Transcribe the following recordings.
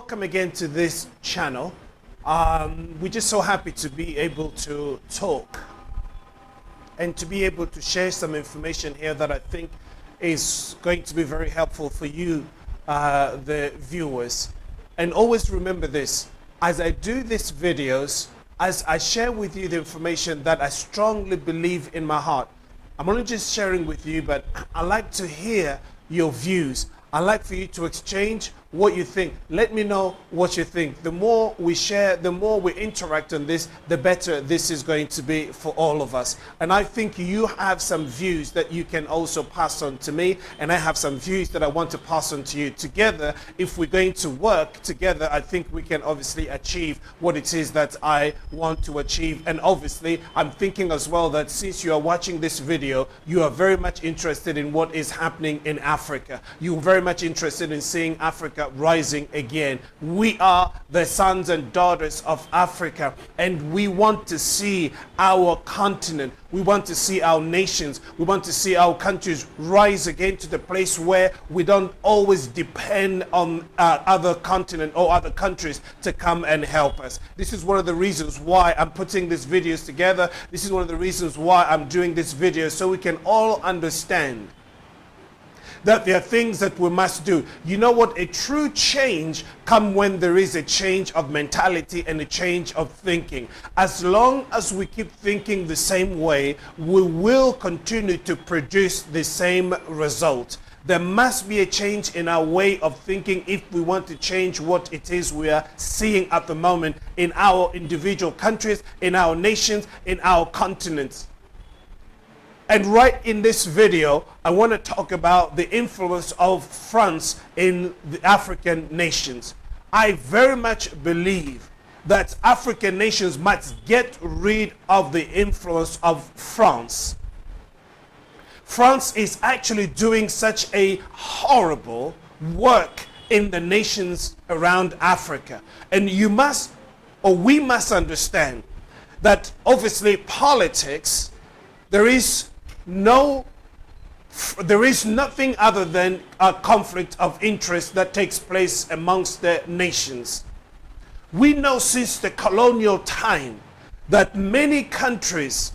welcome again to this channel. We're just so happy to be able to talk and to be able to share some information here that I think is going to be very helpful for you, the viewers. And always remember this, as I do these videos, as I share with you the information that I strongly believe in my heart, I'm only just sharing with you, but I like to hear your views. I like for you to exchange what you think. Let me know what you think. The more we share, the more we interact on this, the better this is going to be for all of us. And I think you have some views that you can also pass on to me, and I have some views that I want to pass on to you. Together, if we're going to work together, I think we can obviously achieve what it is that I want to achieve. And obviously, I'm thinking as well that since you are watching this video, you are very much interested in what is happening in Africa. You're very much interested in seeing Africa rising again. We are the sons and daughters of Africa, and we want to see our continent, we want to see our nations, we want to see our countries rise again to the place where we don't always depend on other continent or other countries to come and help us. This is one of the reasons why I'm putting these videos together. This is one of the reasons why I'm doing this video, so we can all understand that there are things that we must do. You know what? A true change comes when there is a change of mentality and a change of thinking. As long as we keep thinking the same way, we will continue to produce the same result. There must be a change in our way of thinking if we want to change what it is we are seeing at the moment in our individual countries, in our nations, in our continents. And right in this video, I want to talk about the influence of France in the African nations. I very much believe that African nations must get rid of the influence of France. France is actually doing such a horrible work in the nations around Africa. And you must, or we must understand that obviously politics, there is nothing other than a conflict of interest that takes place amongst the nations. We know since the colonial time that many countries,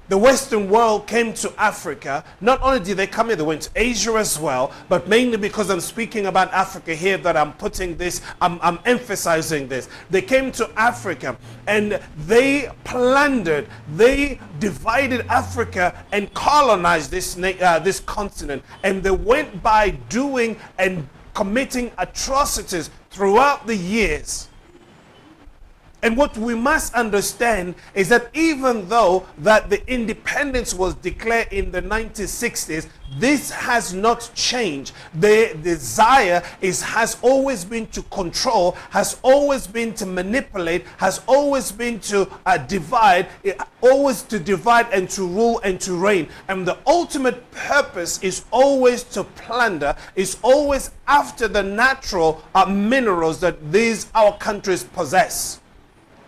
the Western world, came to Africa. Not only did they come here, they went to Asia as well, but mainly because I'm speaking about Africa here that I'm putting this, I'm emphasizing this. They came to Africa and they plundered, they divided Africa and colonized this continent. And they went by doing and committing atrocities throughout the years. And what we must understand is that even though that the independence was declared in the 1960s, this has not changed. The desire has always been to control, has always been to manipulate, has always been to divide, always to divide and to rule and to reign. And the ultimate purpose is always to plunder, is always after the natural minerals that our countries possess.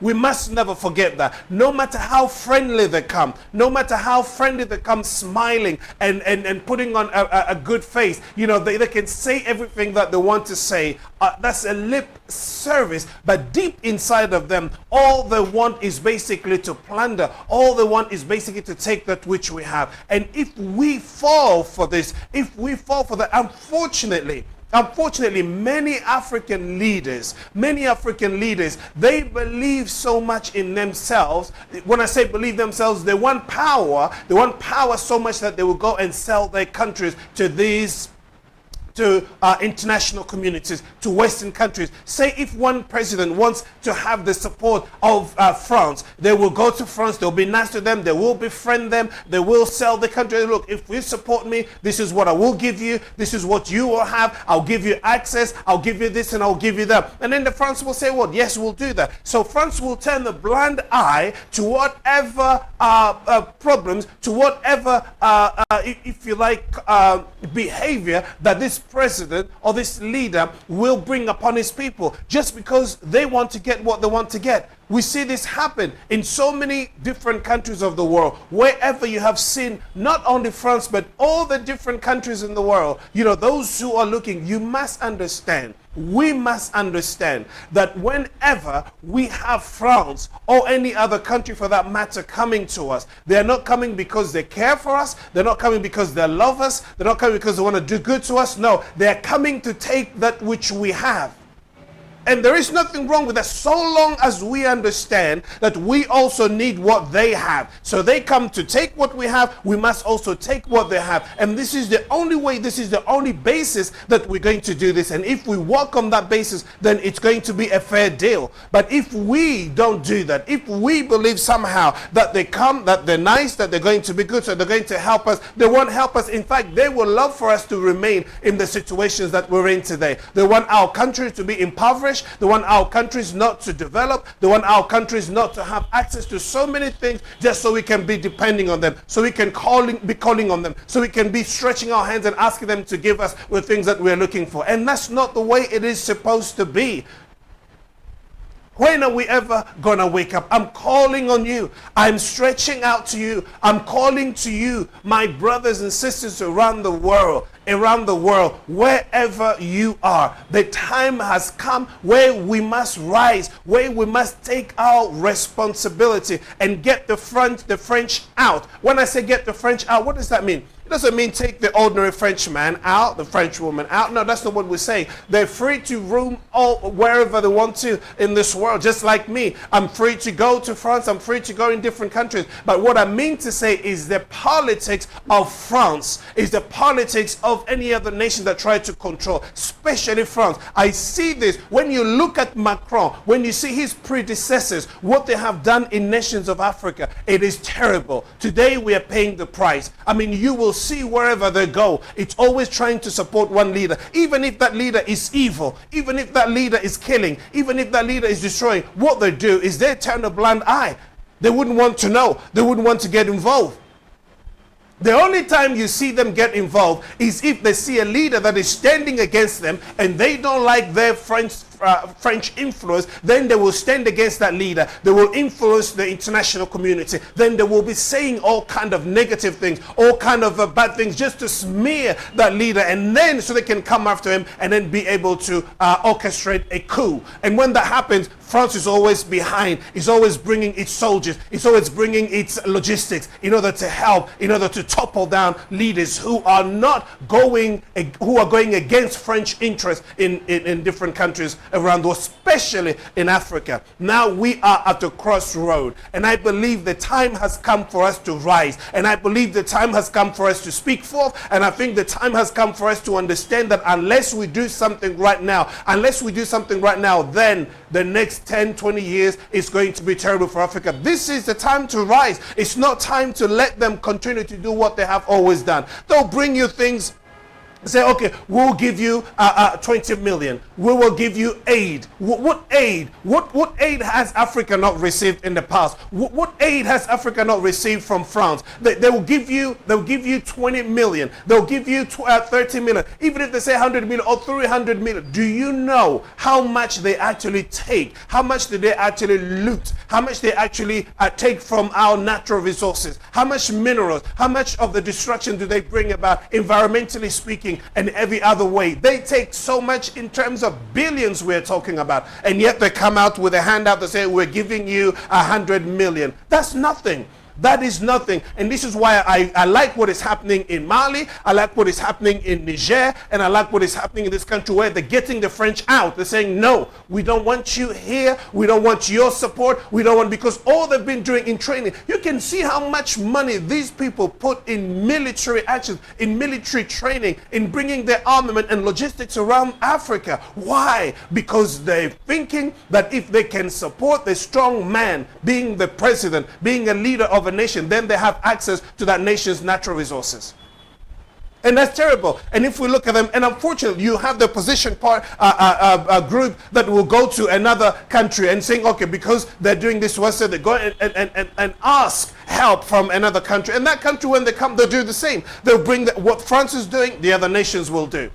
We must never forget that. No matter how friendly they come, no matter how friendly they come, smiling and putting on a good face, you know, they can say everything that they want to say. That's a lip service, but deep inside of them, all they want is basically to plunder. All they want is basically to take that which we have. And if we fall for this, if we fall for that, Unfortunately, many African leaders, they believe so much in themselves. When I say believe themselves, they want power. They want power so much that they will go and sell their countries to international communities, to Western countries. Say if one president wants to have the support of France, they will go to France, they'll be nice to them, they will befriend them, they will sell the country. Look, if you support me, this is what I will give you, this is what you will have, I'll give you access, I'll give you this and I'll give you that. And then the France will say, well, yes, we'll do that. So France will turn the blind eye to whatever problems, to whatever, if you like, behavior that this president or this leader will bring upon his people, just because they want to get what they want to get. We see this happen in so many different countries of the world. Wherever you have seen, not only France, but all the different countries in the world, you know, those who are looking, you must understand, we must understand that whenever we have France or any other country for that matter coming to us, they're not coming because they care for us. They're not coming because they love us. They're not coming because they want to do good to us. No, they're coming to take that which we have. And there is nothing wrong with that, so long as we understand that we also need what they have. So they come to take what we have, we must also take what they have. And this is the only way, this is the only basis that we're going to do this. And if we work on that basis, then it's going to be a fair deal. But if we don't do that, if we believe somehow that they come, that they're nice, that they're going to be good, so they're going to help us, they won't help us. In fact, they will love for us to remain in the situations that we're in today. They want our country to be impoverished. They want our countries not to develop. They want our countries not to have access to so many things, just so we can be depending on them, so we can be calling on them, so we can be stretching our hands and asking them to give us the things that we're looking for. And that's not the way it is supposed to be. When are we ever gonna wake up? I'm calling on you. I'm stretching out to you. I'm calling to you, my brothers and sisters around the world, wherever you are. The time has come where we must rise, where we must take our responsibility and get the French out. When I say get the French out, what does that mean? It doesn't mean take the ordinary Frenchman out, the French woman out. No, that's not what we're saying. They're free to roam wherever they want to in this world, just like me. I'm free to go to France. I'm free to go in different countries. But what I mean to say is the politics of France is the politics of any other nation that try to control, especially France. I see this when you look at Macron, when you see his predecessors, what they have done in nations of Africa. It is terrible. Today we are paying the price. I mean, you will see wherever they go, it's always trying to support one leader, even if that leader is evil, even if that leader is killing, even if that leader is destroying. What they do is they turn a blind eye. They wouldn't want to know. They wouldn't want to get involved. The only time you see them get involved is if they see a leader that is standing against them and they don't like their French influence. Then they will stand against that leader. They will influence the international community. Then they will be saying all kind of negative things, all kind of bad things, just to smear that leader, and then so they can come after him and then be able to orchestrate a coup. And when that happens, France is always behind. It's always bringing its soldiers. It's always bringing its logistics in order to help, in order to topple down leaders who are going against French interests in different countries around the world, especially in Africa. Now we are at a crossroad, and I believe the time has come for us to rise, and I believe the time has come for us to speak forth, and I think the time has come for us to understand that unless we do something right now, then the next 10, 20 years is going to be terrible for Africa. This is the time to rise. It's not time to let them continue to do what they have always done. They'll bring you things. Say, okay, we'll give you 20 million. We will give you aid. What aid? What aid has Africa not received in the past? What aid has Africa not received from France? They will give you 20 million. They'll give you 30 million. Even if they say 100 million or 300 million. Do you know how much they actually take? How much do they actually loot? How much they actually take from our natural resources? How much minerals? How much of the destruction do they bring about, environmentally speaking, and every other way? They take so much in terms of billions we're talking about, and yet they come out with a handout that say we're giving you 100 million. That's nothing. That is nothing. And this is why I like what is happening in Mali. I like what is happening in Niger. And I like what is happening in this country where they're getting the French out. They're saying, no, we don't want you here. We don't want your support. We don't want, because all they've been doing in training, you can see how much money these people put in military actions, in military training, in bringing their armament and logistics around Africa. Why? Because they're thinking that if they can support the strong man being the president, being a leader of a nation, then they have access to that nation's natural resources. And that's terrible. And if we look at them, and unfortunately, you have the opposition part group that will go to another country and saying, okay, because they're doing this, so they go and ask help from another country. And that country, when they come, they'll do the same. They'll bring what France is doing, the other nations will do.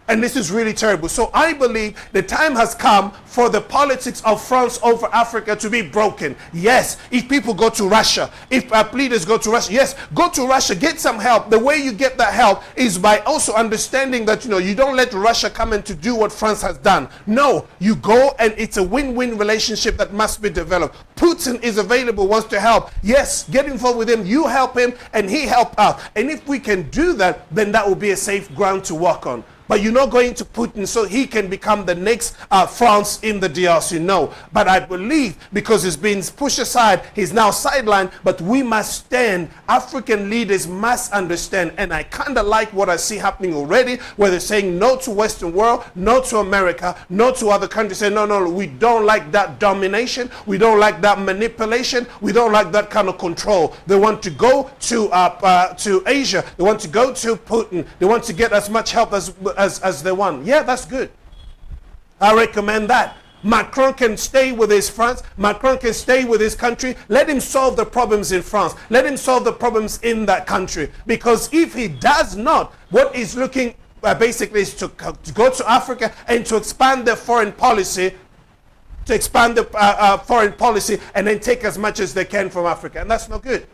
And this is really terrible. So I believe the time has come for the politics of France over Africa to be broken. Yes, if people go to Russia, if leaders go to Russia, yes, go to Russia, get some help. The way you get that help is by also understanding that, you don't let Russia come in to do what France has done. No, you go, and it's a win-win relationship that must be developed. Putin is available, wants to help. Yes, get involved with him. You help him, and he help us. And if we can do that, then that will be a safe ground to work on. But you're not going to Putin so he can become the next France in the DRC. No. But I believe because he's been pushed aside, he's now sidelined. But we must stand. African leaders must understand. And I kind of like what I see happening already, where they're saying no to Western world, no to America, no to other countries. Say, no, we don't like that domination. We don't like that manipulation. We don't like that kind of control. They want to go to Asia. They want to go to Putin. They want to get as much help as they want. Yeah, that's good. I recommend that. Macron can stay with his France. Macron can stay with his country. Let him solve the problems in France. Let him solve the problems in that country. Because if he does not, what he's looking basically is to go to Africa and to expand their foreign policy, foreign policy, and then take as much as they can from Africa. And that's not good.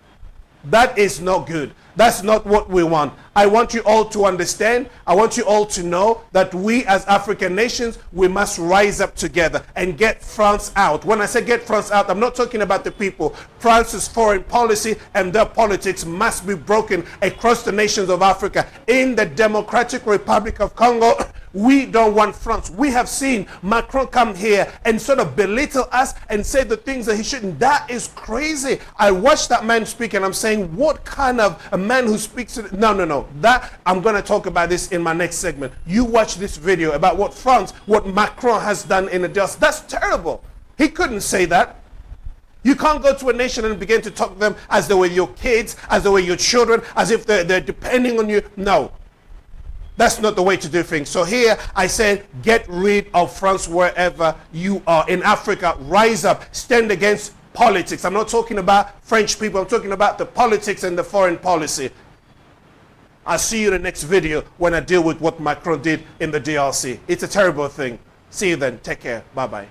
That is not good. That's not what we want. I want you all to understand. I want you all to know that we as African nations, we must rise up together and get France out. When I say get France out, I'm not talking about the people. France's foreign policy and their politics must be broken across the nations of Africa. In the Democratic Republic of Congo, we don't want France. We have seen Macron come here and sort of belittle us and say the things that he shouldn't. That is crazy. I watched that man speak and I'm saying, what kind of a man who speaks to... No. That, I'm going to talk about this in my next segment. You watch this video about what Macron has done in the DRC. That's terrible. He couldn't say that. You can't go to a nation and begin to talk to them as though they're your kids, as though they're your children, as if they're depending on you. No. That's not the way to do things. So here I said, get rid of France wherever you are. In Africa, rise up, stand against politics. I'm not talking about French people. I'm talking about the politics and the foreign policy. I'll see you in the next video when I deal with what Macron did in the DRC. It's a terrible thing. See you then. Take care. Bye-bye.